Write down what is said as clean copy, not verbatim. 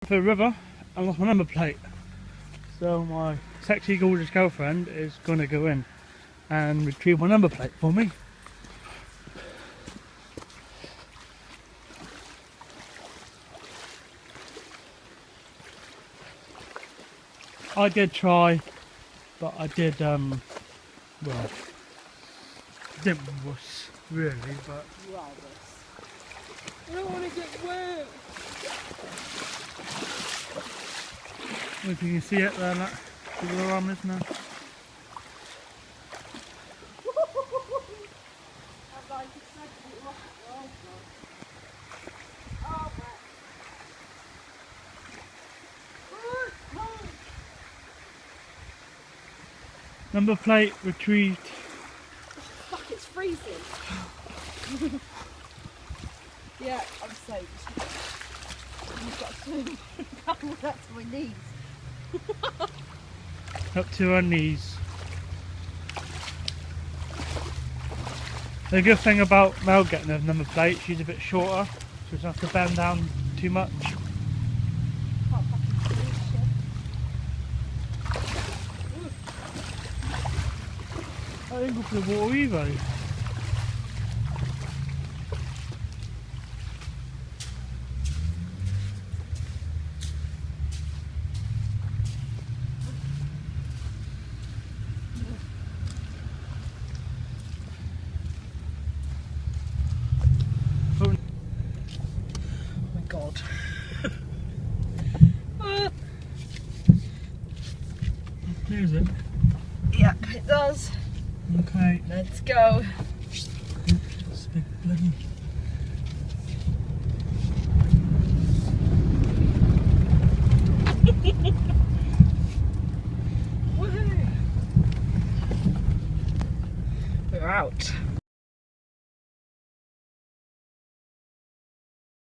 For a river, I lost my number plate. So my sexy gorgeous girlfriend is going to go in and retrieve my number plate for me. I did try, but I did, well, didn't wuss really, but... I don't want to get wet! If you can see it there, that the arm is now. Number plate retrieved. Fuck, it's freezing. Yeah, I'm soaked. You've got to couple that to my knees. Up to her knees. The good thing about Mel getting a number plate, she's a bit shorter, so she doesn't have to bend down too much. I didn't go for the water either. Oh my god. There's it. Yeah, it does. Okay. Let's go. It's a big bloody... Woohoo! We're out.